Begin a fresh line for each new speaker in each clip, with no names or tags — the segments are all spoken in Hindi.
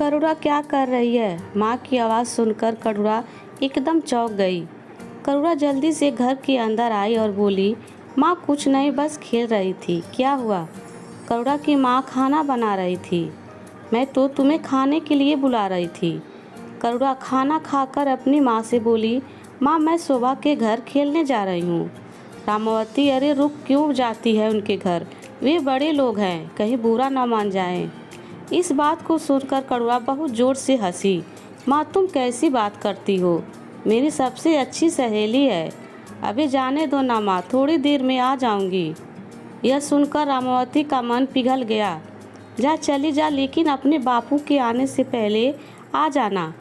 करुणा क्या कर रही है? माँ की आवाज़ सुनकर करुणा एकदम चौंक गई। करुणा जल्दी से घर के अंदर आई और बोली, माँ कुछ नहीं, बस खेल रही थी। क्या हुआ? करुणा की माँ खाना बना रही थी। मैं तो तुम्हें खाने के लिए बुला रही थी। करुणा खाना खाकर अपनी माँ से बोली, माँ मैं शोभा के घर खेलने जा रही हूँ। रामावती, अरे रुक, क्यों जाती है उनके घर? वे बड़े लोग हैं, कहीं बुरा ना मान जाएं। इस बात को सुनकर करुणा बहुत जोर से हंसी। माँ तुम कैसी बात करती हो? मेरी सबसे अच्छी सहेली है। अभी जाने दो ना माँ, थोड़ी देर में आ जाऊंगी। यह सुनकर रामावती का मन पिघल गया। जा चली जा, लेकिन अपने बापू के आने से पहले आ जाना।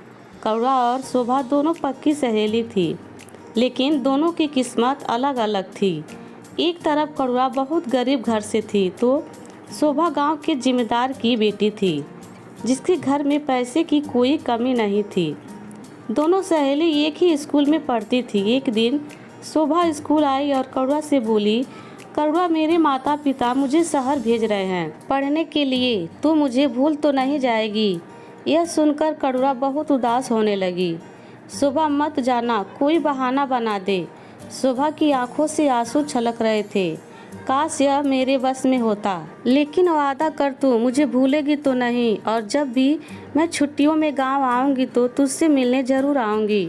करुणा और शोभा दोनों पक्की सहेली थी, लेकिन दोनों की किस्मत अलग अलग थी। एक तरफ करुणा बहुत गरीब घर से थी, तो शोभा गांव के जिम्मेदार की बेटी थी, जिसके घर में पैसे की कोई कमी नहीं थी। दोनों सहेली एक ही स्कूल में पढ़ती थी। एक दिन शोभा स्कूल आई और करुणा से बोली, करुणा मेरे माता पिता मुझे शहर भेज रहे हैं पढ़ने के लिए, तू मुझे भूल तो नहीं जाएगी? यह सुनकर करुणा बहुत उदास होने लगी। शोभा मत जाना, कोई बहाना बना दे। शोभा की आंखों से आंसू छलक रहे थे। काश यह मेरे बस में होता, लेकिन वादा कर तू मुझे भूलेगी तो नहीं, और जब भी मैं छुट्टियों में गांव आऊंगी तो तुझसे मिलने जरूर आऊंगी।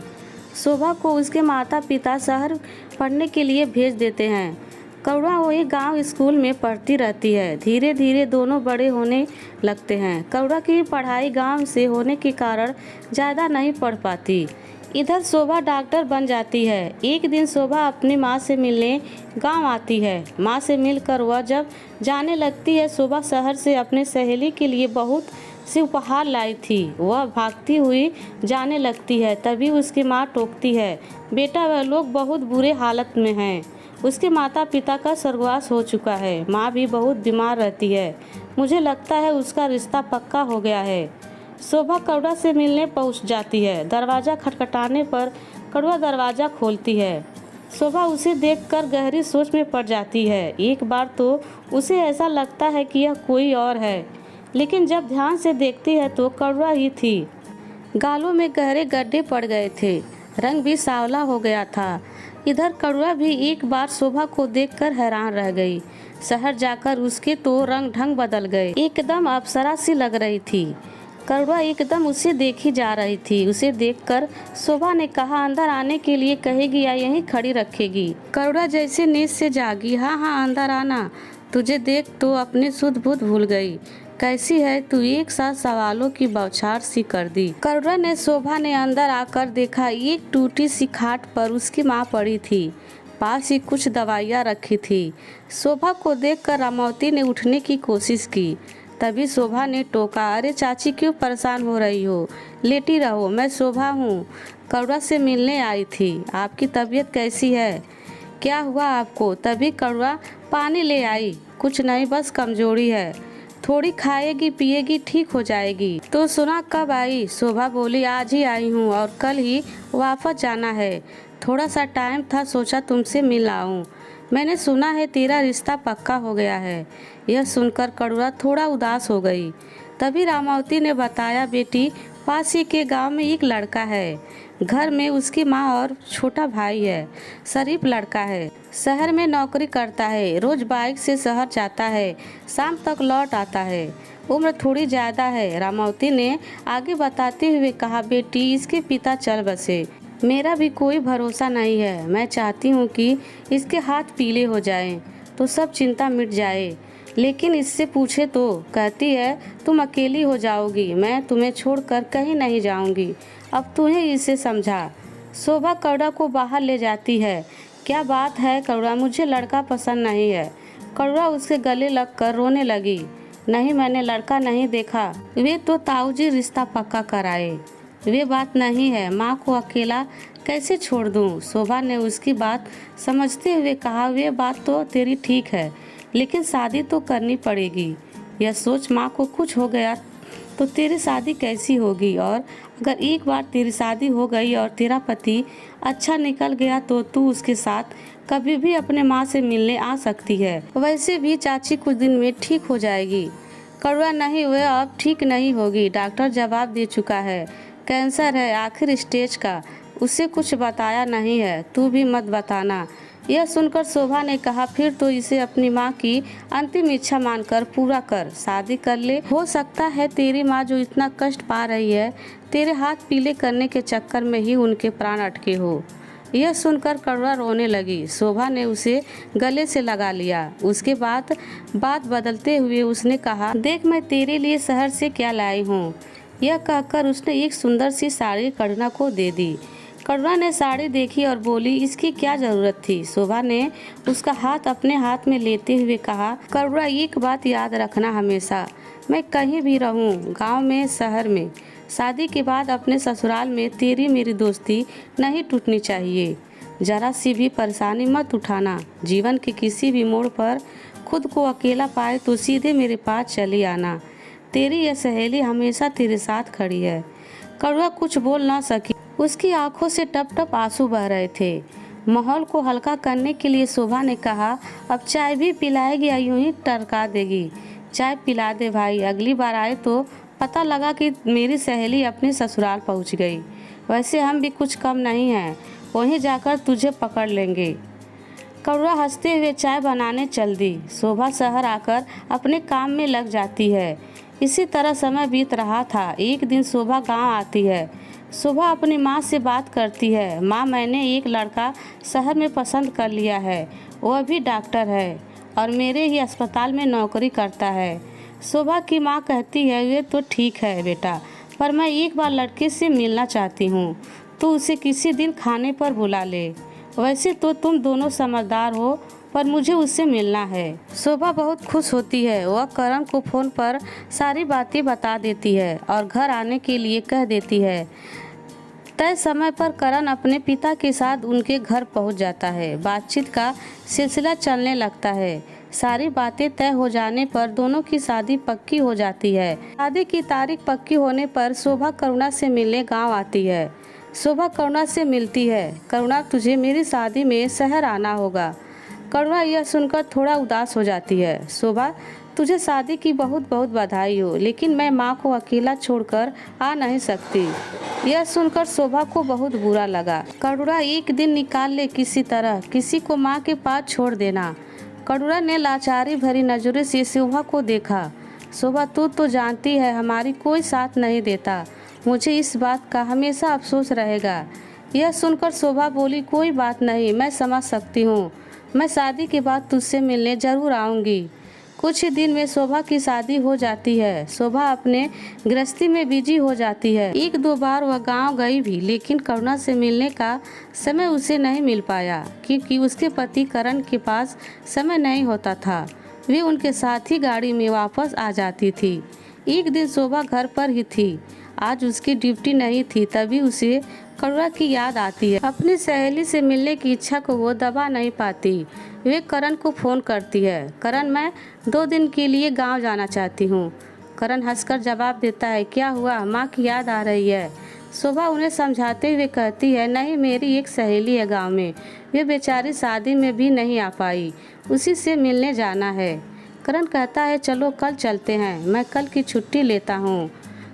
शोभा को उसके माता पिता शहर पढ़ने के लिए भेज देते हैं। करुणा वही गांव स्कूल में पढ़ती रहती है। धीरे धीरे दोनों बड़े होने लगते हैं। करुणा की पढ़ाई गांव से होने के कारण ज़्यादा नहीं पढ़ पाती। इधर शोभा डॉक्टर बन जाती है। एक दिन शोभा अपनी माँ से मिलने गांव आती है। माँ से मिलकर वह जब जाने लगती है, शोभा शहर से अपने सहेली के लिए बहुत से उपहार लाई थी। वह भागती हुई जाने लगती है, तभी उसकी माँ टोकती है, बेटा वह लोग बहुत बुरे हालत में हैं। उसके माता पिता का स्वर्गवास हो चुका है। माँ भी बहुत बीमार रहती है। मुझे लगता है उसका रिश्ता पक्का हो गया है। शोभा करुणा से मिलने पहुंच जाती है। दरवाज़ा खटखटाने पर करुणा दरवाज़ा खोलती है। शोभा उसे देखकर गहरी सोच में पड़ जाती है। एक बार तो उसे ऐसा लगता है कि यह कोई और है, लेकिन जब ध्यान से देखती है तो करुणा ही थी। गालों में गहरे गड्ढे पड़ गए थे, रंग भी सांवला हो गया था। इधर करुणा भी एक बार शोभा को देखकर हैरान रह गई। शहर जाकर उसके तो रंग ढंग बदल गए, एकदम अप्सरा सी लग रही थी। करुणा एकदम उसे देखी जा रही थी। उसे देखकर शोभा ने कहा, अंदर आने के लिए कहेगी या यहीं खड़ी रखेगी? करुणा जैसे नींद से जागी, हाँ हाँ अंदर आना, तुझे देख तो अपनी सुध बुध भूल गई। कैसी है तू? एक साथ सवालों की बौछार सी कर दी। करुणा ने शोभा ने अंदर आकर देखा, एक टूटी सी खाट पर उसकी माँ पड़ी थी। पास ही कुछ दवाइयाँ रखी थी। शोभा को देखकर रामावती ने उठने की कोशिश की। तभी शोभा ने टोका, अरे चाची क्यों परेशान हो रही हो? लेटी रहो, मैं शोभा हूँ, करुणा से मिलने आई थी। आपकी तबीयत कैसी है? क्या हुआ आपको? तभी करुणा पानी ले आई। कुछ नहीं, बस कमजोरी है, थोड़ी खाएगी पिएगी ठीक हो जाएगी। तो सुना कब आई? शोभा बोली, आज ही आई हूँ और कल ही वापस जाना है। थोड़ा सा टाइम था, सोचा तुमसे मिल आऊँ। मैंने सुना है तेरा रिश्ता पक्का हो गया है। यह सुनकर करुणा थोड़ा उदास हो गई। तभी रामावती ने बताया, बेटी पास ही के गांव में एक लड़का है। घर में उसकी माँ और छोटा भाई है। शरीफ लड़का है, शहर में नौकरी करता है। रोज बाइक से शहर जाता है, शाम तक लौट आता है। उम्र थोड़ी ज़्यादा है। रामावती ने आगे बताते हुए कहा, बेटी इसके पिता चल बसे। मेरा भी कोई भरोसा नहीं है। मैं चाहती हूँ कि इसके हाथ पीले हो जाएं, तो सब चिंता मिट जाए। लेकिन इससे पूछे तो कहती है तुम अकेली हो जाओगी, मैं तुम्हें छोड़कर कहीं नहीं जाऊंगी। अब तुम्हें इसे समझा। शोभा करुणा को बाहर ले जाती है। क्या बात है करुणा, मुझे लड़का पसंद नहीं है। करुणा उसके गले लगकर रोने लगी। नहीं, मैंने लड़का नहीं देखा। वे तो ताऊजी रिश्ता पक्का कराए। वे बात नहीं है, माँ को अकेला कैसे छोड़ दूँ? शोभा ने उसकी बात समझते हुए कहा, वे बात तो तेरी ठीक है, लेकिन शादी तो करनी पड़ेगी। यह सोच माँ को कुछ हो गया तो तेरी शादी कैसी होगी? और अगर एक बार तेरी शादी हो गई और तेरा पति अच्छा निकल गया तो तू उसके साथ कभी भी अपने माँ से मिलने आ सकती है। वैसे भी चाची कुछ दिन में ठीक हो जाएगी। करुणा, नहीं, वह अब ठीक नहीं होगी। डॉक्टर जवाब दे चुका है, कैंसर है, आखिर स्टेज का। उसे कुछ बताया नहीं है, तू भी मत बताना। यह सुनकर शोभा ने कहा, फिर तो इसे अपनी माँ की अंतिम इच्छा मानकर पूरा कर, शादी कर ले। हो सकता है तेरी माँ जो इतना कष्ट पा रही है, तेरे हाथ पीले करने के चक्कर में ही उनके प्राण अटके हो। यह सुनकर करुणा रोने लगी। शोभा ने उसे गले से लगा लिया। उसके बाद बात बदलते हुए उसने कहा, देख मैं तेरे लिए शहर से क्या लाई हूँ। यह कहकर उसने एक सुंदर सी साड़ी करुणा को दे दी। करुणा ने साड़ी देखी और बोली, इसकी क्या जरूरत थी। शोभा ने उसका हाथ अपने हाथ में लेते हुए कहा, करुणा एक बात याद रखना हमेशा, मैं कहीं भी रहूं, गांव में शहर में, शादी के बाद अपने ससुराल में तेरी मेरी दोस्ती नहीं टूटनी चाहिए। जरा सी भी परेशानी मत उठाना। जीवन के किसी भी मोड़ पर खुद को अकेला पाए तो सीधे मेरे पास चली आना। तेरी यह सहेली हमेशा तेरे साथ खड़ी है। करुणा कुछ बोल ना सकी। उसकी आंखों से टप टप आंसू बह रहे थे। माहौल को हल्का करने के लिए शोभा ने कहा, अब चाय भी पिलाएगी या यूं ही टरका देगी। चाय पिला दे भाई, अगली बार आए तो पता लगा कि मेरी सहेली अपने ससुराल पहुंच गई। वैसे हम भी कुछ कम नहीं हैं, वहीं जाकर तुझे पकड़ लेंगे। करुणा हंसते हुए चाय बनाने चल दी। शोभा शहर आकर अपने काम में लग जाती है। इसी तरह समय बीत रहा था। एक दिन शोभा गांव आती है। शोभा अपनी माँ से बात करती है, माँ मैंने एक लड़का शहर में पसंद कर लिया है, वह भी डॉक्टर है और मेरे ही अस्पताल में नौकरी करता है। शोभा की माँ कहती है, वे तो ठीक है बेटा, पर मैं एक बार लड़के से मिलना चाहती हूँ, तो उसे किसी दिन खाने पर बुला ले। वैसे तो तुम दोनों समझदार हो, पर मुझे उससे मिलना है। शोभा बहुत खुश होती है। वह करण को फोन पर सारी बातें बता देती है और घर आने के लिए कह देती है। तय समय पर करण अपने पिता के साथ उनके घर पहुंच जाता है। बातचीत का सिलसिला चलने लगता है। सारी बातें तय हो जाने पर दोनों की शादी पक्की हो जाती है। शादी की तारीख पक्की होने पर शोभा करुणा से मिलने गांव आती है। शोभा करुणा से मिलती है। करुणा, तुझे मेरी शादी में शहर आना होगा। करुणा यह सुनकर थोड़ा उदास हो जाती है। शोभा, तुझे शादी की बहुत बहुत बधाई हो, लेकिन मैं माँ को अकेला छोड़कर आ नहीं सकती। यह सुनकर शोभा को बहुत बुरा लगा। करुणा, एक दिन निकाल ले किसी तरह, किसी को माँ के पास छोड़ देना। करुणा ने लाचारी भरी नजरों से शोभा को देखा। शोभा, तू तो जानती है हमारी कोई साथ नहीं देता, मुझे इस बात का हमेशा अफसोस रहेगा। यह सुनकर शोभा बोली, कोई बात नहीं, मैं समझ सकती हूँ, मैं शादी के बाद तुझसे मिलने जरूर आऊँगी। कुछ ही दिन में शोभा की शादी हो जाती है। शोभा अपने गृहस्थी में बिजी हो जाती है। एक दो बार वह गांव गई भी, लेकिन करुणा से मिलने का समय उसे नहीं मिल पाया, क्योंकि उसके पति करण के पास समय नहीं होता था। वे उनके साथ ही गाड़ी में वापस आ जाती थी। एक दिन शोभा घर पर ही थी। आज उसकी ड्यूटी नहीं थी, तभी उसे करुणा की याद आती है। अपनी सहेली से मिलने की इच्छा को वो दबा नहीं पाती। वे करण को फ़ोन करती है, करण, मैं 2 दिन के लिए गांव जाना चाहती हूँ। करण हंसकर जवाब देता है, क्या हुआ, माँ की याद आ रही है। शोभा उन्हें समझाते हुए कहती है, नहीं, मेरी एक सहेली है गांव में, वे बेचारी शादी में भी नहीं आ पाई, उसी से मिलने जाना है। करण कहता है, चलो कल चलते हैं, मैं कल की छुट्टी लेता हूँ।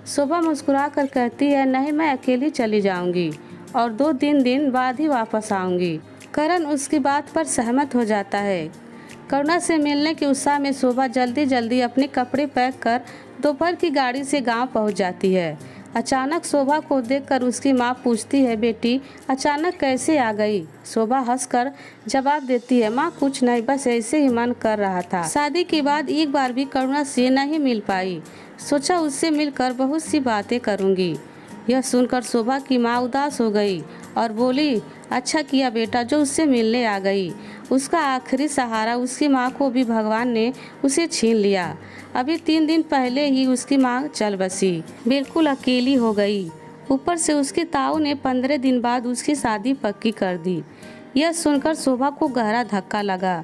शोभा मुस्कुरा कर कहती है, नहीं, मैं अकेली चली जाऊंगी और 2-3 दिन बाद ही वापस आऊंगी। करण उसकी बात पर सहमत हो जाता है। करुणा से मिलने के उत्साह में शोभा जल्दी जल्दी अपने कपड़े पैक कर दोपहर की गाड़ी से गांव पहुंच जाती है। अचानक शोभा को देखकर उसकी माँ पूछती है, बेटी अचानक कैसे आ गई। शोभा हंसकर जवाब देती है, माँ कुछ नहीं, बस ऐसे ही मन कर रहा था। शादी के बाद एक बार भी करुणा से नहीं मिल पाई, सोचा उससे मिलकर बहुत सी बातें करूँगी। यह सुनकर शोभा की माँ उदास हो गई और बोली, अच्छा किया बेटा जो उससे मिलने आ गई। उसका आखिरी सहारा उसकी माँ को भी भगवान ने उसे छीन लिया। अभी 3 दिन पहले ही उसकी माँ चल बसी, बिल्कुल अकेली हो गई। ऊपर से उसकी ताऊ ने 15 दिन बाद उसकी शादी पक्की कर दी। यह सुनकर शोभा को गहरा धक्का लगा।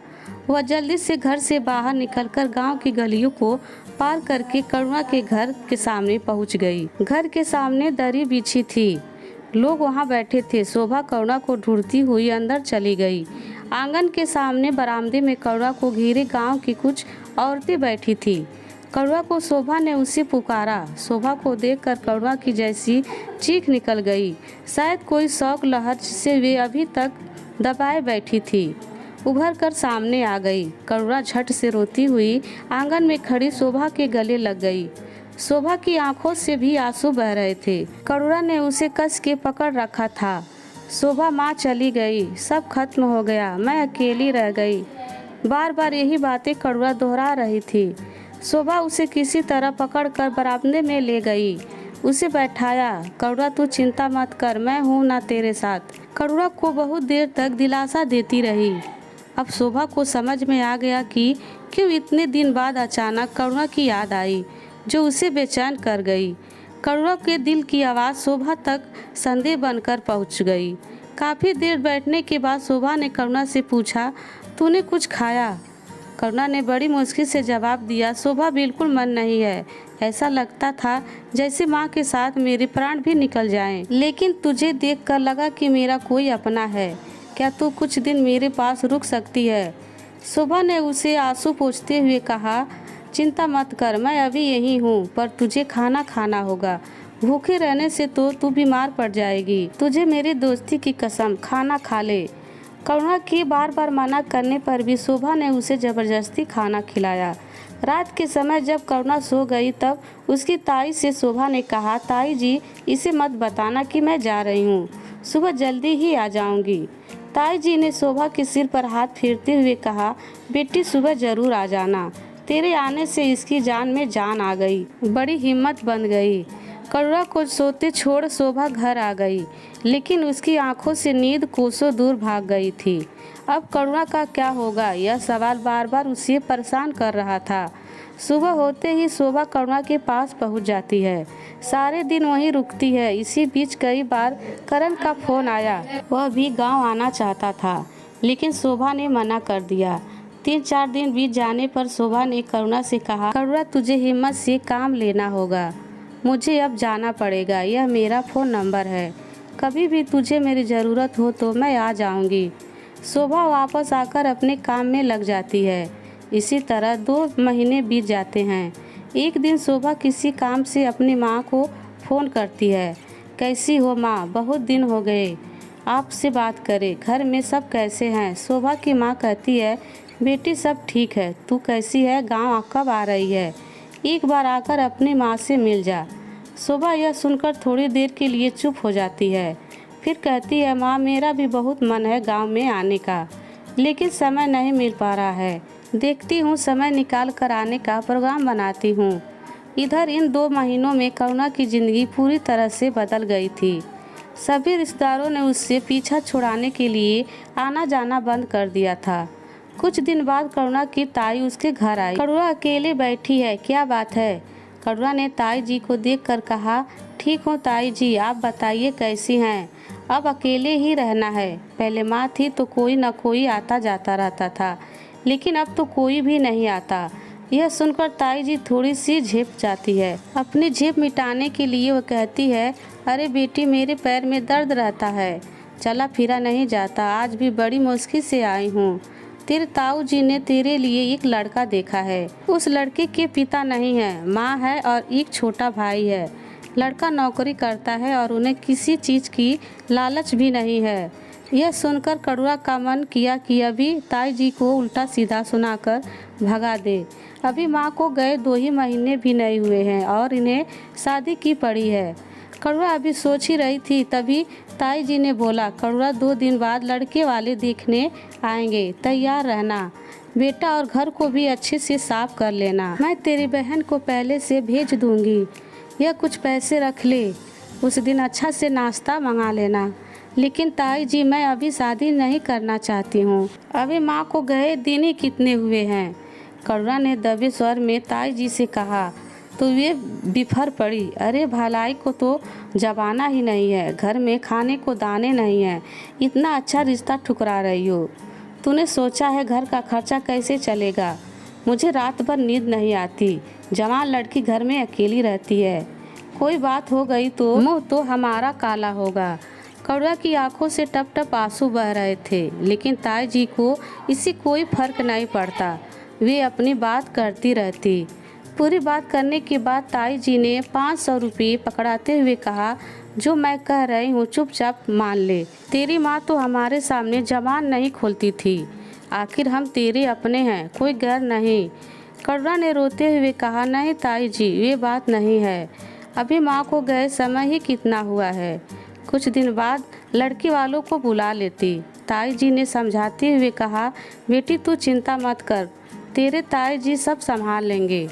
वह जल्दी से घर से बाहर निकलकर गांव की गलियों को पार करके करुणा के घर के सामने पहुंच गई। घर के सामने दरी बिछी थी, लोग वहां बैठे थे। शोभा करुणा को ढूंढती हुई अंदर चली गई। आंगन के सामने बरामदे में करुणा को घेरे गांव की कुछ औरतें बैठी थी। कड़वा को शोभा ने उसे पुकारा। शोभा को देखकर कड़वा की जैसी चीख निकल गई। शायद कोई शौक लहर से वे अभी तक दबाए बैठी थी उभर कर सामने आ गई। कड़वा झट से रोती हुई आंगन में खड़ी शोभा के गले लग गई। शोभा की आंखों से भी आंसू बह रहे थे। कड़वा ने उसे कस के पकड़ रखा था। शोभा, माँ चली गई, सब खत्म हो गया, मैं अकेली रह गई। बार बार यही बातें कड़वा दोहरा रही थी। शोभा उसे किसी तरह पकड़कर बरामदे में ले गई, उसे बैठाया। कड़वा, तू चिंता मत कर, मैं हूँ ना तेरे साथ। कड़वा को बहुत देर तक दिलासा देती रही। अब शोभा को समझ में आ गया कि क्यों इतने दिन बाद अचानक कड़वा की याद आई, जो उसे बेचैन कर गई। कड़वा के दिल की आवाज़ शोभा तक संदेह बनकर पहुंच गई। काफ़ी देर बैठने के बाद शोभा ने करुणा से पूछा, तूने कुछ खाया? करुणा ने बड़ी मुश्किल से जवाब दिया, शोभा, बिल्कुल मन नहीं है। ऐसा लगता था जैसे माँ के साथ मेरे प्राण भी निकल जाएं। लेकिन तुझे देखकर लगा कि मेरा कोई अपना है। क्या तू कुछ दिन मेरे पास रुक सकती है? शोभा ने उसे आंसू पोंछते हुए कहा, चिंता मत कर, मैं अभी यहीं हूँ, पर तुझे खाना खाना होगा। भूखे रहने से तो तू बीमार पड़ जाएगी। तुझे मेरी दोस्ती की कसम, खाना खा ले। करुणा की बार बार मना करने पर भी शोभा ने उसे जबरदस्ती खाना खिलाया। रात के समय जब करुणा सो गई तब उसकी ताई से शोभा ने कहा, ताई जी, इसे मत बताना कि मैं जा रही हूँ, सुबह जल्दी ही आ जाऊँगी। ताई जी ने शोभा के सिर पर हाथ फेरते हुए कहा, बेटी, सुबह जरूर आ जाना। तेरे आने से इसकी जान में जान आ गई, बड़ी हिम्मत बन गई। करुणा को सोते छोड़ शोभा घर आ गई, लेकिन उसकी आंखों से नींद कोसों दूर भाग गई थी। अब करुणा का क्या होगा, यह सवाल बार बार उसे परेशान कर रहा था। सुबह होते ही शोभा करुणा के पास पहुंच जाती है, सारे दिन वहीं रुकती है। इसी बीच कई बार करण का फोन आया, वह भी गांव आना चाहता था, लेकिन शोभा ने मना कर दिया। 3-4 दिन बीत जाने पर शोभा ने करुणा से कहा, करुणा, तुझे हिम्मत से काम लेना होगा, मुझे अब जाना पड़ेगा। यह मेरा फ़ोन नंबर है, कभी भी तुझे मेरी ज़रूरत हो तो मैं आ जाऊंगी। शोभा वापस आकर अपने काम में लग जाती है। इसी तरह 2 महीने बीत जाते हैं। एक दिन शोभा किसी काम से अपनी माँ को फ़ोन करती है, कैसी हो माँ, बहुत दिन हो गए आपसे बात करे, घर में सब कैसे हैं? शोभा की माँ कहती है, बेटी, सब ठीक है, तू कैसी है, गांव कब आ रही है? एक बार आकर अपनी माँ से मिल जा। शोभा यह सुनकर थोड़ी देर के लिए चुप हो जाती है, फिर कहती है, माँ, मेरा भी बहुत मन है गांव में आने का, लेकिन समय नहीं मिल पा रहा है। देखती हूँ समय निकाल कर आने का प्रोग्राम बनाती हूँ। इधर इन 2 महीनों में करुणा की ज़िंदगी पूरी तरह से बदल गई थी। सभी रिश्तेदारों ने उससे पीछा छुड़ाने के लिए आना जाना बंद कर दिया था। कुछ दिन बाद करुणा की ताई उसके घर आई। करुणा अकेले बैठी है, क्या बात है? करुणा ने ताई जी को देखकर कहा, ठीक हूँ ताई जी, आप बताइए कैसी हैं? अब अकेले ही रहना है। पहले माँ थी तो कोई न कोई आता जाता रहता था, लेकिन अब तो कोई भी नहीं आता। यह सुनकर ताई जी थोड़ी सी झेप जाती है। अपनी झेप मिटाने के लिए वह कहती है, अरे बेटी, मेरे पैर में दर्द रहता है, चला फिरा नहीं जाता, आज भी बड़ी मुश्किल से आई हूँ। तेरे ताऊ जी ने तेरे लिए एक लड़का देखा है। उस लड़के के पिता नहीं है, माँ है और एक छोटा भाई है। लड़का नौकरी करता है और उन्हें किसी चीज़ की लालच भी नहीं है। यह सुनकर करुणा का मन किया कि अभी ताई जी को उल्टा सीधा सुनाकर भगा दे। अभी माँ को गए 2 ही महीने भी नहीं हुए हैं और इन्हें शादी की पड़ी है। करुणा अभी सोच ही रही थी, तभी ताई जी ने बोला, करुणा, 2 दिन बाद लड़के वाले देखने आएंगे, तैयार रहना बेटा, और घर को भी अच्छे से साफ कर लेना। मैं तेरी बहन को पहले से भेज दूंगी, यह कुछ पैसे रख ले, उस दिन अच्छा से नाश्ता मंगा लेना। लेकिन ताई जी, मैं अभी शादी नहीं करना चाहती हूँ, अभी माँ को गए दिन ही कितने हुए हैं। करुणा ने दबे स्वर में ताई जी से कहा, तो वे बिफर पड़ी, अरे भलाई को तो जबाना ही नहीं है, घर में खाने को दाने नहीं है, इतना अच्छा रिश्ता ठुकरा रही हो। तूने सोचा है घर का खर्चा कैसे चलेगा? मुझे रात भर नींद नहीं आती, जवान लड़की घर में अकेली रहती है, कोई बात हो गई तो मुँह तो हमारा काला होगा। करुणा की आंखों से टप टप आंसू बह रहे थे, लेकिन ताई जी को इससे कोई फर्क नहीं पड़ता, वे अपनी बात करती रहती। पूरी बात करने के बाद ताई जी ने 500 रुपये पकड़ाते हुए कहा, जो मैं कह रही हूँ चुपचाप मान ले। तेरी माँ तो हमारे सामने जबान नहीं खोलती थी। आखिर हम तेरे अपने हैं, कोई गैर नहीं। करुणा ने रोते हुए कहा, नहीं ताई जी, ये बात नहीं है। अभी माँ को गए समय ही कितना हुआ है। कुछ दिन बाद लड़की वालों को बुला लेती। ताई जी ने समझाते हुए कहा, बेटी तू चिंता मत कर, तेरे ताई जी सब संभाल लेंगे।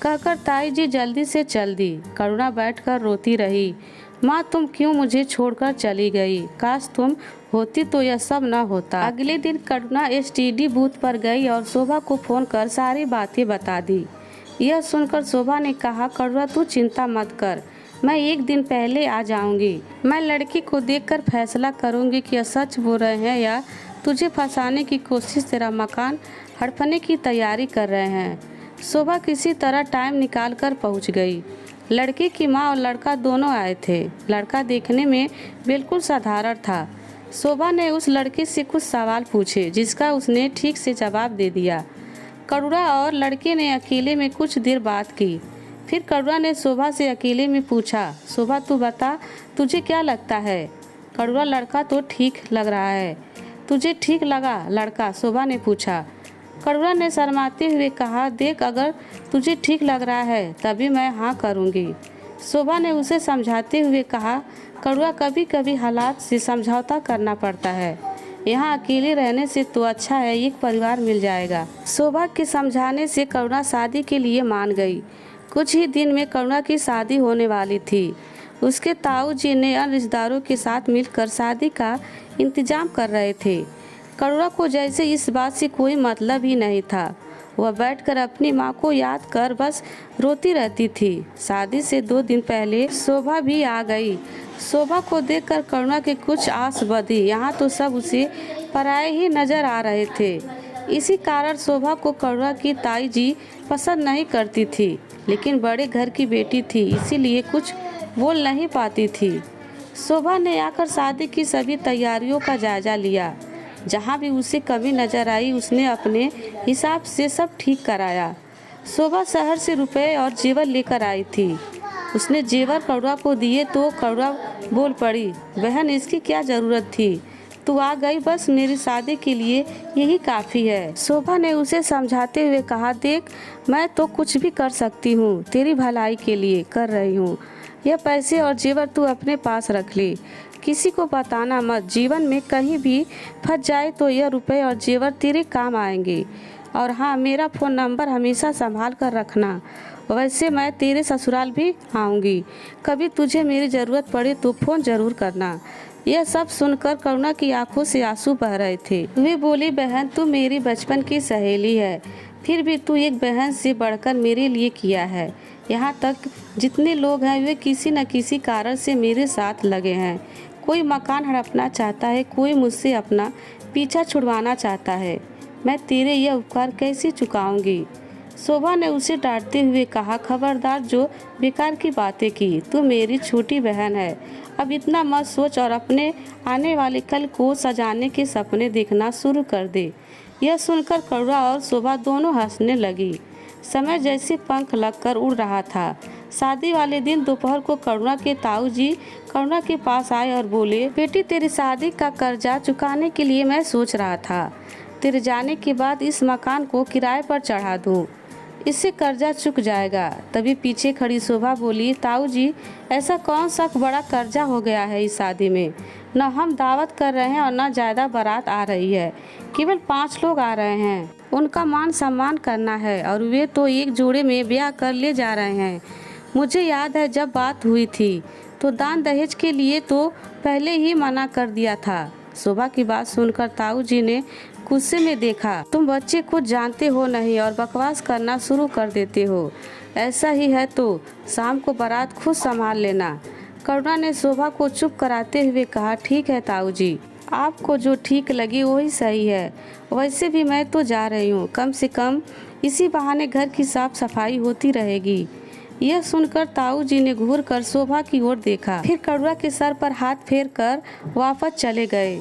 कहकर ताई जी जल्दी से चल दी। करुणा बैठकर रोती रही। माँ तुम क्यों मुझे छोड़कर चली गई? काश तुम होती तो यह सब न होता। अगले दिन करुणा एसटीडी बूथ पर गई और शोभा को फोन कर सारी बातें बता दी। यह सुनकर शोभा ने कहा, करुणा तू चिंता मत कर, मैं एक दिन पहले आ जाऊंगी। मैं लड़की को देखकर फैसला करूंगी कि यह सच बोल रहे हैं या तुझे फंसाने की कोशिश, तेरा मकान हड़पने की तैयारी कर रहे हैं। शोभा किसी तरह टाइम निकाल कर पहुँच गई। लड़के की माँ और लड़का दोनों आए थे। लड़का देखने में बिल्कुल साधारण था। शोभा ने उस लड़के से कुछ सवाल पूछे जिसका उसने ठीक से जवाब दे दिया। करुणा और लड़के ने अकेले में कुछ देर बात की। फिर करुणा ने शोभा से अकेले में पूछा, शोभा तू बता, तुझे क्या लगता है? करुणा, लड़का तो ठीक लग रहा है। तुझे ठीक लगा लड़का? शोभा ने पूछा। करुणा ने शर्माते हुए कहा, देख अगर तुझे ठीक लग रहा है तभी मैं हाँ करूँगी। शोभा ने उसे समझाते हुए कहा, करुणा कभी कभी हालात से समझौता करना पड़ता है। यहाँ अकेले रहने से तो अच्छा है एक परिवार मिल जाएगा। शोभा के समझाने से करुणा शादी के लिए मान गई। कुछ ही दिन में करुणा की शादी होने वाली थी। उसके ताऊ जी ने अन्य रिश्तेदारों के साथ मिलकर शादी का इंतजाम कर रहे थे। करुणा को जैसे इस बात से कोई मतलब ही नहीं था। वह बैठकर अपनी माँ को याद कर बस रोती रहती थी। शादी से 2 दिन पहले शोभा भी आ गई। शोभा को देखकर करुणा के कुछ आस बंधी। यहाँ तो सब उसे पराये ही नजर आ रहे थे। इसी कारण शोभा को करुणा की ताई जी पसंद नहीं करती थी, लेकिन बड़े घर की बेटी थी इसीलिए कुछ बोल नहीं पाती थी। शोभा ने आकर शादी की सभी तैयारियों का जायजा लिया। जहाँ भी उसे कमी नजर आई उसने अपने हिसाब से सब ठीक कराया। शोभा शहर से रुपए और जेवर लेकर आई थी। उसने जेवर करुणा को दिए तो करुणा बोल पड़ी, बहन इसकी क्या ज़रूरत थी, तू आ गई, बस मेरी शादी के लिए यही काफ़ी है। शोभा ने उसे समझाते हुए कहा, देख मैं तो कुछ भी कर सकती हूँ, तेरी भलाई के लिए कर रही हूँ। यह पैसे और जेवर तू अपने पास रख ले, किसी को बताना मत। जीवन में कहीं भी फंस जाए तो यह रुपए और जेवर तेरे काम आएंगे। और हाँ, मेरा फ़ोन नंबर हमेशा संभाल कर रखना। वैसे मैं तेरे ससुराल भी आऊँगी, कभी तुझे मेरी ज़रूरत पड़े तो फ़ोन ज़रूर करना। यह सब सुनकर करुणा की आंखों से आंसू बह रहे थे। वे बोली, बहन तू मेरी बचपन की सहेली है, फिर भी तू एक बहन से बढ़कर मेरे लिए किया है। यहाँ तक जितने लोग हैं वे किसी न किसी कारण से मेरे साथ लगे हैं। कोई मकान हड़पना चाहता है, कोई मुझसे अपना पीछा छुड़वाना चाहता है। मैं तेरे यह उपकार कैसे चुकाऊंगी? शोभा ने उसे डांटते हुए कहा, खबरदार जो बेकार की बातें की, तू मेरी छोटी बहन है। अब इतना मत सोच और अपने आने वाले कल को सजाने के सपने देखना शुरू कर दे। यह सुनकर करुणा और शोभा दोनों हंसने लगी। समय जैसे पंख लगकर उड़ रहा था। शादी वाले दिन दोपहर को करुणा के ताऊ जी करुणा के पास आए और बोले, बेटी तेरी शादी का कर्जा चुकाने के लिए मैं सोच रहा था, तेरे जाने के बाद इस मकान को किराए पर चढ़ा दूँ, इससे कर्जा चुक जाएगा। तभी पीछे खड़ी शोभा बोली, ताऊ जी ऐसा कौन सा बड़ा कर्जा हो गया है इस शादी में? न हम दावत कर रहे हैं और न ज़्यादा बारात आ रही है, केवल 5 लोग आ रहे हैं। उनका मान सम्मान करना है और वे तो एक जोड़े में ब्याह कर ले जा रहे हैं। मुझे याद है जब बात हुई थी तो दान दहेज के लिए तो पहले ही मना कर दिया था। शोभा की बात सुनकर ताऊ जी ने गुस्से में देखा, तुम बच्चे कुछ जानते हो नहीं और बकवास करना शुरू कर देते हो। ऐसा ही है तो शाम को बारात खुद संभाल लेना। करुणा ने शोभा को चुप कराते हुए कहा, ठीक है ताऊ जी, आपको जो ठीक लगे वही सही है। वैसे भी मैं तो जा रही हूँ, कम से कम इसी बहाने घर की साफ सफाई होती रहेगी। यह सुनकर ताऊ जी ने घूर कर शोभा की ओर देखा, फिर करुणा के सर पर हाथ फेर कर वापस चले गए।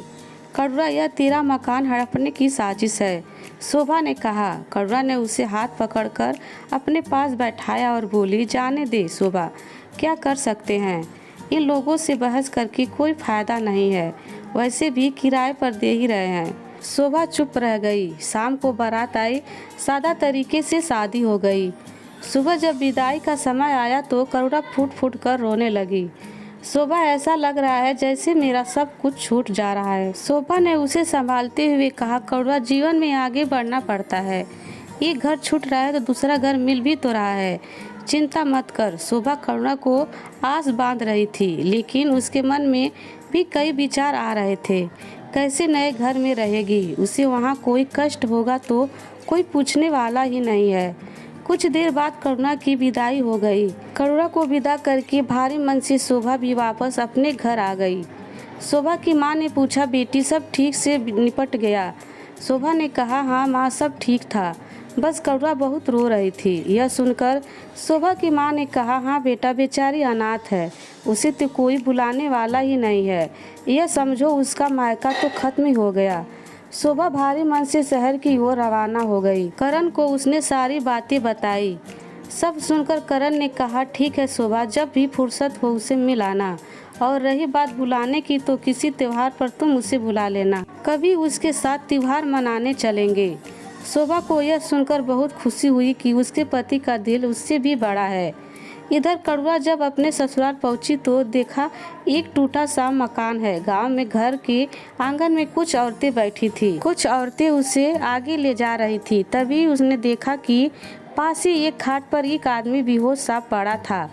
करुणा, यह तेरा मकान हड़पने की साजिश है, शोभा ने कहा। करुणा ने उसे हाथ पकड़कर अपने पास बैठाया और बोली, जाने दे शोभा, क्या कर सकते हैं, इन लोगों से बहस करके कोई फायदा नहीं है, वैसे भी किराए पर दे ही रहे हैं। शोभा चुप रह गई। शाम को बारात आई, सादा तरीके से शादी हो गई। सुबह जब विदाई का समय आया तो करुणा फूट फूट कर रोने लगी। शोभा, ऐसा लग रहा है जैसे मेरा सब कुछ छूट जा रहा है। शोभा ने उसे संभालते हुए कहा, करुणा, जीवन में आगे बढ़ना पड़ता है, एक घर छूट रहा है तो दूसरा घर मिल भी तो रहा है, चिंता मत कर। शोभा करुणा को आस बांध रही थी, लेकिन उसके मन में भी कई विचार आ रहे थे। कैसे नए घर में रहेगी, उसे वहाँ कोई कष्ट होगा तो कोई पूछने वाला ही नहीं है। कुछ देर बाद करुणा की विदाई हो गई। करुणा को विदा करके भारी मन से शोभा भी वापस अपने घर आ गई। शोभा की माँ ने पूछा, बेटी सब ठीक से निपट गया? शोभा ने कहा, हाँ माँ, सब ठीक था, बस करुणा बहुत रो रही थी। यह सुनकर शोभा की माँ ने कहा, हाँ बेटा, बेचारी अनाथ है, उसे तो कोई बुलाने वाला ही नहीं है, यह समझो उसका मायका तो खत्म ही हो गया। शोभा भारी मन से शहर की ओर रवाना हो गई। करण को उसने सारी बातें बताई। सब सुनकर करण ने कहा, ठीक है शोभा, जब भी फुर्सत हो उसे मिल आना, और रही बात बुलाने की तो किसी त्योहार पर तुम उसे बुला लेना, कभी उसके साथ त्योहार मनाने चलेंगे। शोभा को यह सुनकर बहुत खुशी हुई कि उसके पति का दिल उससे भी बड़ा है। इधर करुणा जब अपने ससुराल पहुंची तो देखा एक टूटा सा मकान है। गांव में घर के आंगन में कुछ औरतें बैठी थी। कुछ औरतें उसे आगे ले जा रही थी। तभी उसने देखा कि पास ही एक खाट पर एक आदमी बेहोश सा पड़ा था।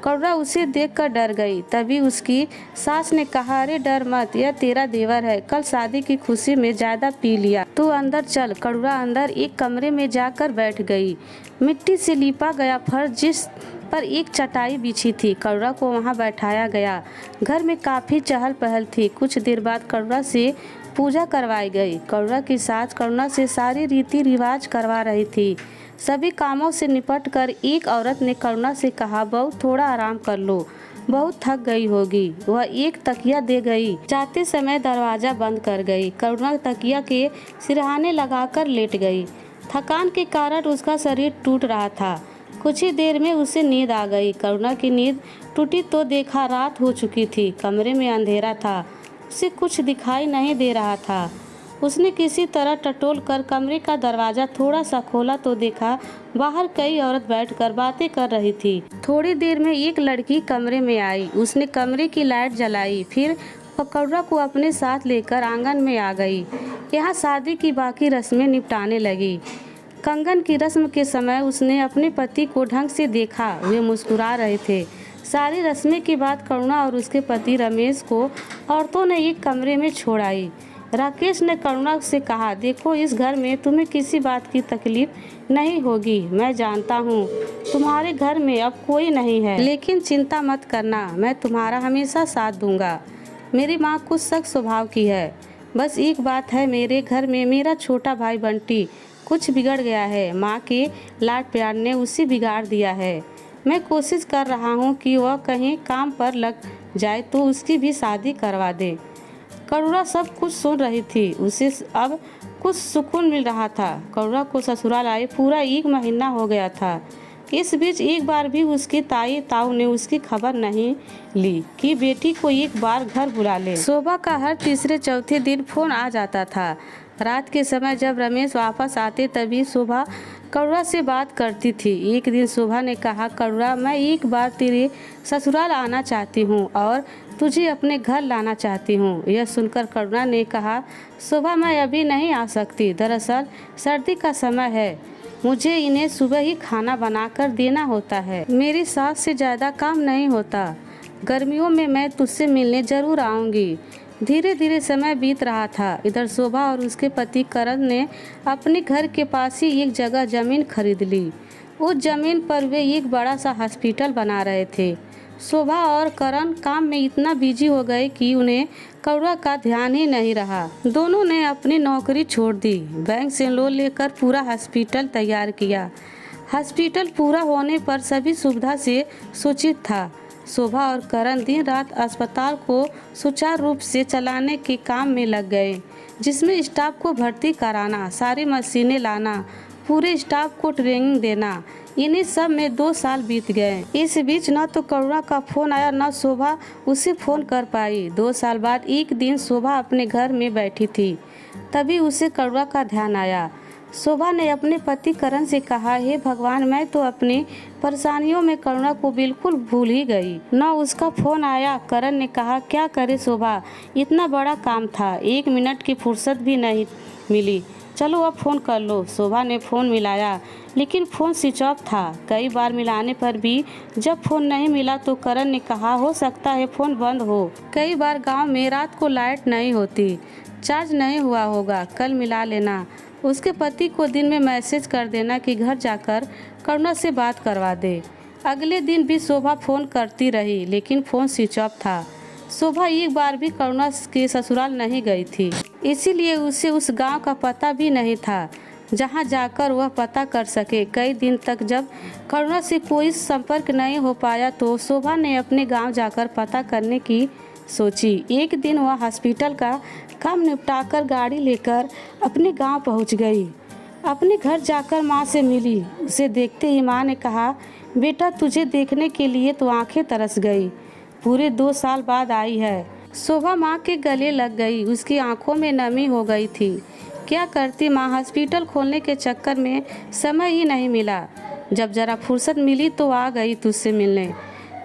करुणा उसे देखकर डर गई। तभी उसकी सास ने कहा, अरे डर मत, यह तेरा देवर है, कल शादी की खुशी में ज्यादा पी लिया, तू अंदर चल। करुणा अंदर एक कमरे में जाकर बैठ गई। मिट्टी से लिपा गया फर्श, जिस पर एक चटाई बिछी थी, करुणा को वहां बैठाया गया। घर में काफी चहल पहल थी। कुछ देर बाद करुणा से पूजा करवाई गई। करुणा की सास करुणा से सारी रीति रिवाज करवा रही थी। सभी कामों से निपट कर एक औरत ने करुणा से कहा, बहू थोड़ा आराम कर लो, बहुत थक गई होगी। वह एक तकिया दे गई। जाते समय दरवाजा बंद कर गई। करुणा तकिया के सिरहाने लगाकर लेट गई। थकान के कारण उसका शरीर टूट रहा था। कुछ ही देर में उसे नींद आ गई। करुणा की नींद टूटी तो देखा रात हो चुकी थी। कमरे में अंधेरा था, उसे कुछ दिखाई नहीं दे रहा था। उसने किसी तरह टटोल कर कमरे का दरवाज़ा थोड़ा सा खोला तो देखा बाहर कई औरत बैठकर बातें कर रही थी। थोड़ी देर में एक लड़की कमरे में आई। उसने कमरे की लाइट जलाई, फिर करुणा को अपने साथ लेकर आंगन में आ गई। यहाँ शादी की बाकी रस्में निपटाने लगी। कंगन की रस्म के समय उसने अपने पति को ढंग से देखा, वे मुस्कुरा रहे थे। सारी रस्में के बाद करुणा और उसके पति रमेश को औरतों ने एक कमरे में छोड़ आई। राकेश ने करुणा से कहा, देखो इस घर में तुम्हें किसी बात की तकलीफ नहीं होगी। मैं जानता हूँ तुम्हारे घर में अब कोई नहीं है, लेकिन चिंता मत करना, मैं तुम्हारा हमेशा साथ दूंगा। मेरी माँ कुछ सख्त स्वभाव की है। बस एक बात है, मेरे घर में मेरा छोटा भाई बंटी कुछ बिगड़ गया है। माँ के लाड प्यार ने उसे बिगाड़ दिया है। मैं कोशिश कर रहा हूँ कि वह कहीं काम पर लग जाए तो उसकी भी शादी करवा दे। करुणा सब कुछ सुन रही थी। उसे अब कुछ सुकून मिल रहा था। करुणा को ससुराल आए पूरा 1 महीना हो गया था। इस बीच एक बार भी उसकी ताई ताऊ ने उसकी खबर नहीं ली कि बेटी को एक बार घर बुला ले। शोभा का हर तीसरे चौथे दिन फोन आ जाता था। रात के समय जब रमेश वापस आते तभी शोभा करुणा से बात करती थी। एक दिन शोभा ने कहा, करुणा, मैं एक बार तेरे ससुराल आना चाहती हूँ और तुझे अपने घर लाना चाहती हूँ। यह सुनकर करुणा ने कहा, शोभा, मैं अभी नहीं आ सकती, दरअसल सर्दी का समय है, मुझे इन्हें सुबह ही खाना बनाकर देना होता है, मेरी सास से ज़्यादा काम नहीं होता। गर्मियों में मैं तुझसे मिलने ज़रूर आऊँगी। धीरे धीरे समय बीत रहा था। इधर शोभा और उसके पति करण ने अपने घर के पास ही एक जगह ज़मीन खरीद ली। उस ज़मीन पर वे एक बड़ा सा हॉस्पिटल बना रहे थे। शोभा और करण काम में इतना बिजी हो गए कि उन्हें करुणा का ध्यान ही नहीं रहा। दोनों ने अपनी नौकरी छोड़ दी। बैंक से लोन लेकर पूरा हॉस्पिटल तैयार किया। हॉस्पिटल पूरा होने पर सभी सुविधा से सुचित था। शोभा और करण दिन रात अस्पताल को सुचारू रूप से चलाने के काम में लग गए, जिसमें स्टाफ को भर्ती कराना, सारी मशीनें लाना, पूरे स्टाफ को ट्रेनिंग देना। इन्हीं सब में 2 साल बीत गए। इस बीच न तो करुणा का फोन आया, न शोभा उसे फोन कर पाई। 2 साल बाद एक दिन शोभा अपने घर में बैठी थी, तभी उसे करुणा का ध्यान आया। शोभा ने अपने पति करण से कहा, हे भगवान, मैं तो अपनी परेशानियों में करुणा को बिल्कुल भूल ही गई। न उसका फोन आया। करण ने कहा, क्या करे शोभा, इतना बड़ा काम था, 1 मिनट की फुर्सत भी नहीं मिली। चलो अब फ़ोन कर लो। शोभा ने फ़ोन मिलाया, लेकिन फ़ोन स्विच ऑफ था। कई बार मिलाने पर भी जब फ़ोन नहीं मिला तो करण ने कहा, हो सकता है फ़ोन बंद हो। कई बार गांव में रात को लाइट नहीं होती, चार्ज नहीं हुआ होगा, कल मिला लेना। उसके पति को दिन में मैसेज कर देना कि घर जाकर करुणा से बात करवा दे। अगले दिन भी शोभा फ़ोन करती रही, लेकिन फ़ोन स्विच ऑफ था। शोभा एक बार भी करुणा के ससुराल नहीं गई थी, इसीलिए उसे उस गांव का पता भी नहीं था जहां जाकर वह पता कर सके। कई दिन तक जब करुणा से कोई संपर्क नहीं हो पाया तो शोभा ने अपने गांव जाकर पता करने की सोची। एक दिन वह हॉस्पिटल का काम निपटाकर गाड़ी लेकर अपने गांव पहुंच गई। अपने घर जाकर माँ से मिली। उसे देखते ही माँ ने कहा, बेटा तुझे देखने के लिए तो आंखें तरस गई, पूरे 2 साल बाद आई है। शोभा माँ के गले लग गई, उसकी आंखों में नमी हो गई थी। क्या करती माँ, हॉस्पिटल खोलने के चक्कर में समय ही नहीं मिला। जब जरा फुर्सत मिली तो आ गई तुझसे मिलने।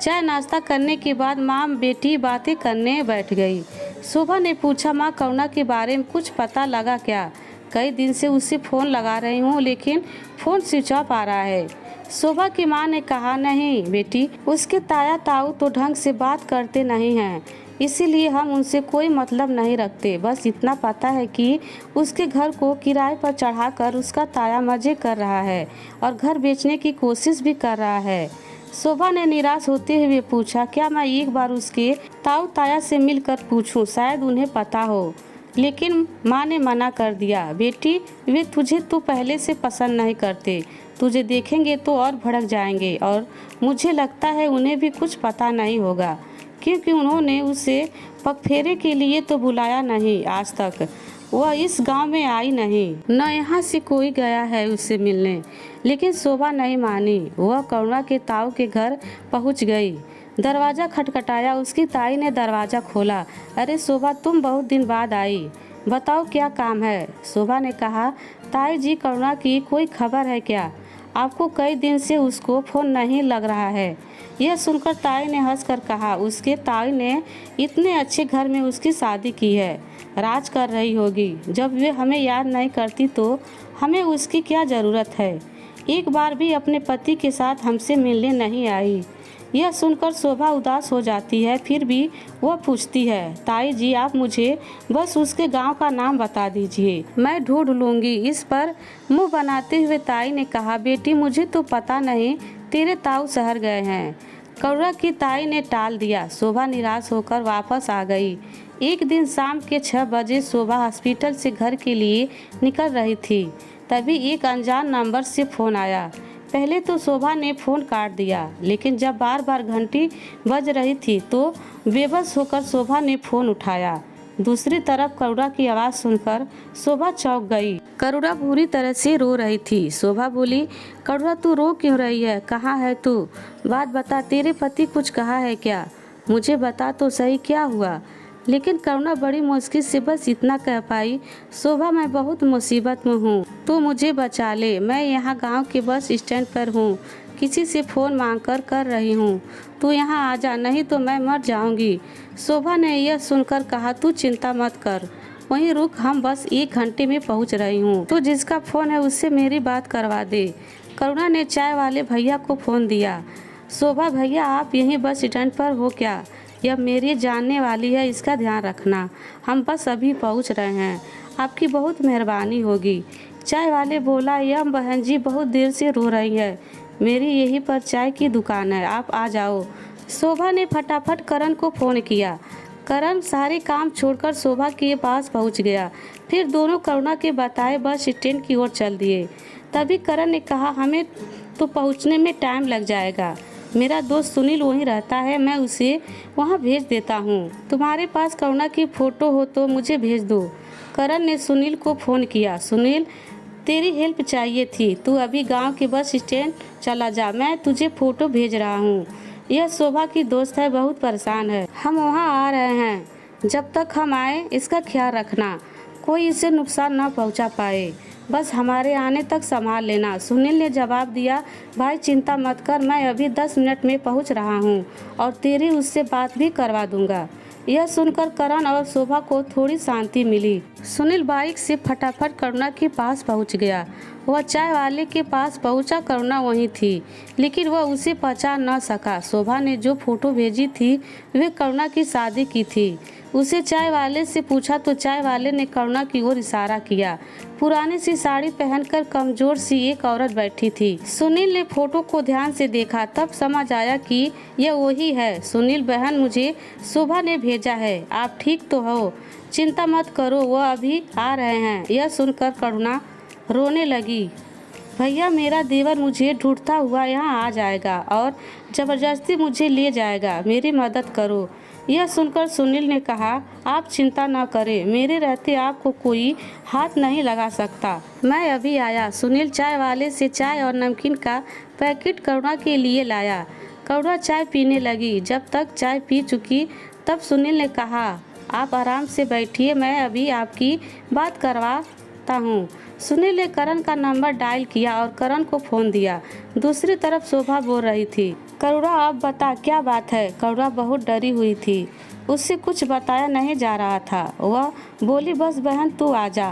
चाय नाश्ता करने के बाद माँ बेटी बातें करने बैठ गई। शोभा ने पूछा, माँ करुणा के बारे में कुछ पता लगा क्या? कई दिन से उसे फ़ोन लगा रही हूँ, लेकिन फ़ोन स्विच ऑफ आ रहा है। शोभा की माँ ने कहा, नहीं बेटी, उसके ताया ताऊ तो ढंग से बात करते नहीं हैं, इसीलिए हम उनसे कोई मतलब नहीं रखते। बस इतना पता है कि उसके घर को किराए पर चढ़ाकर उसका ताया मज़े कर रहा है और घर बेचने की कोशिश भी कर रहा है। शोभा ने निराश होते हुए पूछा, क्या मैं एक बार उसके ताऊ ताया से मिलकर पूछूं? शायद उन्हें पता हो। लेकिन माँ ने मना कर दिया, बेटी वे तुझे तो पहले से पसंद नहीं करते, तुझे देखेंगे तो और भड़क जाएंगे, और मुझे लगता है उन्हें भी कुछ पता नहीं होगा, क्योंकि उन्होंने उसे पगफेरे के लिए तो बुलाया नहीं। आज तक वह इस गांव में आई नहीं, न यहाँ से कोई गया है उससे मिलने। लेकिन शोभा नहीं मानी। वह करुणा के ताऊ के घर पहुँच गई। दरवाज़ा खटखटाया, उसकी ताई ने दरवाज़ा खोला। अरे शोभा, तुम बहुत दिन बाद आई, बताओ क्या काम है? शोभा ने कहा, ताई जी, करुणा की कोई खबर है क्या? आपको कई दिन से उसको फ़ोन नहीं लग रहा है। यह सुनकर ताई ने हंसकर कहा, उसके ताई ने इतने अच्छे घर में उसकी शादी की है, राज कर रही होगी। जब वे हमें याद नहीं करती तो हमें उसकी क्या ज़रूरत है? एक बार भी अपने पति के साथ हमसे मिलने नहीं आई। यह सुनकर शोभा उदास हो जाती है, फिर भी वह पूछती है, ताई जी आप मुझे बस उसके गांव का नाम बता दीजिए, मैं ढूंढ लूँगी। इस पर मुंह बनाते हुए ताई ने कहा, बेटी मुझे तो पता नहीं, तेरे ताऊ शहर गए हैं। करुणा की ताई ने टाल दिया। शोभा निराश होकर वापस आ गई। एक दिन शाम के 6 बजे शोभा हॉस्पिटल से घर के लिए निकल रही थी, तभी एक अनजान नंबर से फ़ोन आया। पहले तो शोभा ने फ़ोन काट दिया, लेकिन जब बार बार घंटी बज रही थी तो बेबस होकर शोभा ने फ़ोन उठाया। दूसरी तरफ करुणा की आवाज़ सुनकर शोभा चौंक गई। करुणा बुरी तरह से रो रही थी। शोभा बोली, करुणा तू रो क्यों रही है? कहाँ है तू? बात बता, तेरे पति कुछ कहा है क्या? मुझे बता तो सही, क्या हुआ? लेकिन करुणा बड़ी मुश्किल से बस इतना कह पाई, शोभा मैं बहुत मुसीबत में हूँ, तू मुझे बचा ले। मैं यहाँ गांव के बस स्टैंड पर हूँ, किसी से फ़ोन मांगकर कर रही हूँ, तू यहाँ आ जा, नहीं तो मैं मर जाऊँगी। शोभा ने यह सुनकर कहा, तू चिंता मत कर, वहीं रुक, हम बस 1 घंटे में पहुँच रही हूँ। तो जिसका फ़ोन है उससे मेरी बात करवा दे। करुणा ने चाय वाले भैया को फ़ोन दिया। शोभा, भैया आप यहीं बस स्टैंड पर हो क्या? यह मेरी जानने वाली है, इसका ध्यान रखना, हम बस अभी पहुंच रहे हैं, आपकी बहुत मेहरबानी होगी। चाय वाले बोला, यह बहन जी बहुत देर से रो रही है, मेरी यहीं पर चाय की दुकान है, आप आ जाओ। शोभा ने फटाफट करण को फ़ोन किया। करण सारे काम छोड़कर शोभा के पास पहुंच गया। फिर दोनों करुणा के बताए बस स्टैंड की ओर चल दिए। तभी करण ने कहा, हमें तो पहुंचने में टाइम लग जाएगा, मेरा दोस्त सुनील वहीं रहता है, मैं उसे वहाँ भेज देता हूँ। तुम्हारे पास करुणा की फ़ोटो हो तो मुझे भेज दो। करण ने सुनील को फ़ोन किया। सुनील, तेरी हेल्प चाहिए थी, तू अभी गांव के बस स्टैंड चला जा, मैं तुझे फ़ोटो भेज रहा हूँ। यह शोभा की दोस्त है, बहुत परेशान है। हम वहाँ आ रहे हैं, जब तक हम आए इसका ख्याल रखना, कोई इसे नुकसान न पहुँचा पाए, बस हमारे आने तक संभाल लेना। सुनील ने जवाब दिया, भाई चिंता मत कर, मैं अभी 10 मिनट में पहुंच रहा हूं और तेरी उससे बात भी करवा दूंगा। यह सुनकर करण और शोभा को थोड़ी शांति मिली। सुनील बाइक से फटाफट करुणा के पास पहुंच गया। वह चाय वाले के पास पहुंचा। करुणा वहीं थी, लेकिन वह उसे पहचान न सका। शोभा ने जो फोटो भेजी थी वे करुणा की शादी की थी। उसे चाय वाले से पूछा तो चाय वाले ने करुणा की ओर इशारा किया। पुरानी सी साड़ी पहनकर कमजोर सी एक औरत बैठी थी। सुनील ने फोटो को ध्यान से देखा, तब समझ आया कि यह वही है। सुनील, बहन, मुझे शोभा ने भेजा है, आप ठीक तो हो? चिंता मत करो, वह अभी आ रहे हैं। यह सुनकर करुणा रोने लगी। भैया, मेरा देवर मुझे ढूंढता हुआ यहाँ आ जाएगा और ज़बरदस्ती मुझे ले जाएगा, मेरी मदद करो। यह सुनकर सुनील ने कहा, आप चिंता न करें, मेरे रहते आपको कोई हाथ नहीं लगा सकता, मैं अभी आया। सुनील चाय वाले से चाय और नमकीन का पैकेट करुणा के लिए लाया। करुणा चाय पीने लगी। जब तक चाय पी चुकी तब सुनील ने कहा, आप आराम से बैठिए, मैं अभी आपकी बात करवाता हूँ। सुनील ने करण का नंबर डायल किया और करण को फ़ोन दिया। दूसरी तरफ शोभा बोल रही थी, करुणा अब बता क्या बात है? करुणा बहुत डरी हुई थी, उससे कुछ बताया नहीं जा रहा था। वह बोली, बस बहन तू आ जा,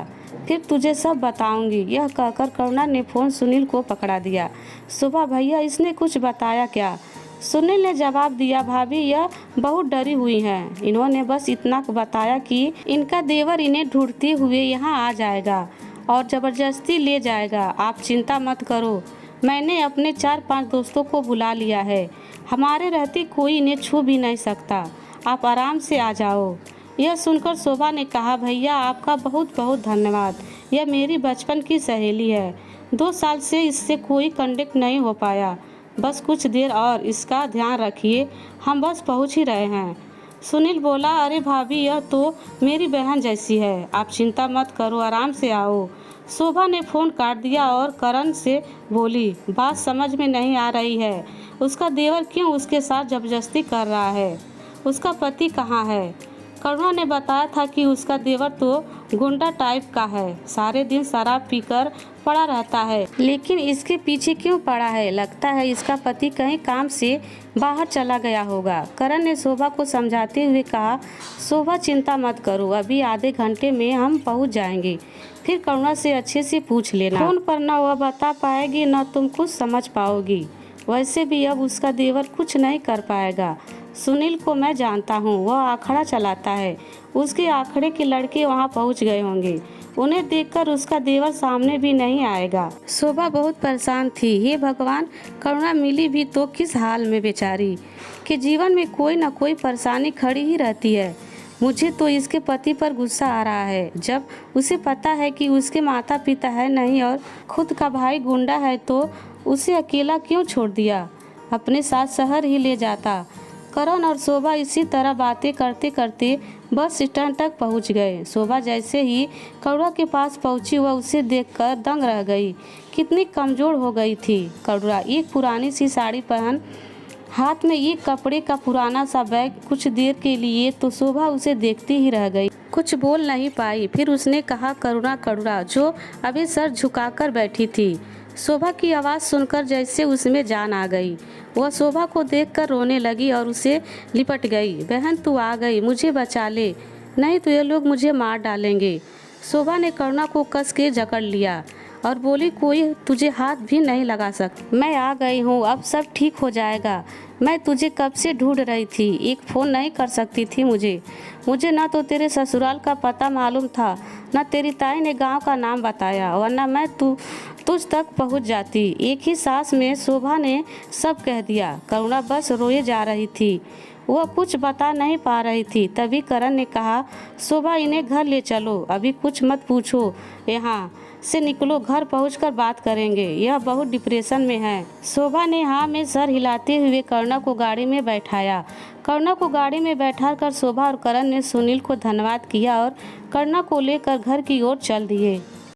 फिर तुझे सब बताऊंगी। यह कहकर करुणा ने फ़ोन सुनील को पकड़ा दिया। शोभा, भैया इसने कुछ बताया क्या? सुनील ने जवाब दिया, भाभी यह बहुत डरी हुई हैं, इन्होंने बस इतना बताया कि इनका देवर इन्हें ढूंढते हुए यहाँ आ जाएगा और ज़बरदस्ती ले जाएगा। आप चिंता मत करो, मैंने अपने 4-5 दोस्तों को बुला लिया है, हमारे रहते कोई इन्हें छू भी नहीं सकता, आप आराम से आ जाओ। यह सुनकर शोभा ने कहा, भैया आपका बहुत बहुत धन्यवाद, यह मेरी बचपन की सहेली है, 2 साल से इससे कोई कांटेक्ट नहीं हो पाया, बस कुछ देर और इसका ध्यान रखिए, हम बस पहुंच ही रहे हैं। सुनील बोला, अरे भाभी यह तो मेरी बहन जैसी है, आप चिंता मत करो, आराम से आओ। शोभा ने फ़ोन काट दिया और करण से बोली, बात समझ में नहीं आ रही है, उसका देवर क्यों उसके साथ ज़बरदस्ती कर रहा है? उसका पति कहाँ है? करुणा ने बताया था कि उसका देवर तो गुंडा टाइप का है, सारे दिन शराब पीकर पड़ा रहता है, लेकिन इसके पीछे क्यों पड़ा है? लगता है इसका पति कहीं काम से बाहर चला गया होगा। करण ने शोभा को समझाते हुए कहा, शोभा चिंता मत करो, अभी आधे घंटे में हम पहुंच जाएंगे, फिर करुणा से अच्छे से पूछ लेना। फोन पर न वह बता पाएगी न तुम कुछ समझ पाओगी, वैसे भी अब उसका देवर कुछ नहीं कर पाएगा। सुनील को मैं जानता हूँ, वह आखड़ा चलाता है, उसके आखड़े के लड़के वहाँ पहुँच गए होंगे, उन्हें देखकर उसका देवर सामने भी नहीं आएगा। शोभा बहुत परेशान थी। हे भगवान, करुणा मिली भी तो किस हाल में, बेचारी के जीवन में कोई न कोई परेशानी खड़ी ही रहती है। मुझे तो इसके पति पर गुस्सा आ रहा है, जब उसे पता है कि उसके माता पिता है नहीं और खुद का भाई गुंडा है तो उसे अकेला क्यों छोड़ दिया, अपने साथ शहर ही ले जाता। करण और शोभा इसी तरह बातें करते करते बस स्टैंड तक पहुंच गए। शोभा जैसे ही करुणा के पास पहुंची वह उसे देखकर दंग रह गई, कितनी कमज़ोर हो गई थी। करुणा एक पुरानी सी साड़ी पहन हाथ में एक कपड़े का पुराना सा बैग, कुछ देर के लिए तो शोभा उसे देखती ही रह गई, कुछ बोल नहीं पाई। फिर उसने कहा, करुणा, करुणा, जो अभी सर झुकाकर बैठी थी। शोभा की आवाज़ सुनकर जैसे उसमें जान आ गई, वह शोभा को देखकर रोने लगी और उसे लिपट गई। बहन तू आ गई, मुझे बचा ले, नहीं तो ये लोग मुझे मार डालेंगे। शोभा ने करुणा को कस के जकड़ लिया और बोली, कोई तुझे हाथ भी नहीं लगा सकता, मैं आ गई हूँ, अब सब ठीक हो जाएगा। मैं तुझे कब से ढूंढ रही थी, एक फ़ोन नहीं कर सकती थी मुझे ना तो तेरे ससुराल का पता मालूम था, ना तेरी ताई ने गांव का नाम बताया, वरना मैं तुझ तक पहुंच जाती। एक ही सांस में शोभा ने सब कह दिया। करुणा बस रोए जा रही थी। वह कुछ बता नहीं पा रही थी। तभी करण ने कहा, शोभा इन्हें घर ले चलो, अभी कुछ मत पूछो, यहाँ से निकलो, घर पहुंचकर बात करेंगे, यह बहुत डिप्रेशन में है। शोभा ने हाँ में सर हिलाते हुए करुणा को गाड़ी में बैठाया। करुणा को गाड़ी में बैठाकर शोभा और करण ने सुनील को धन्यवाद किया और करुणा को लेकर घर की ओर चल दिए।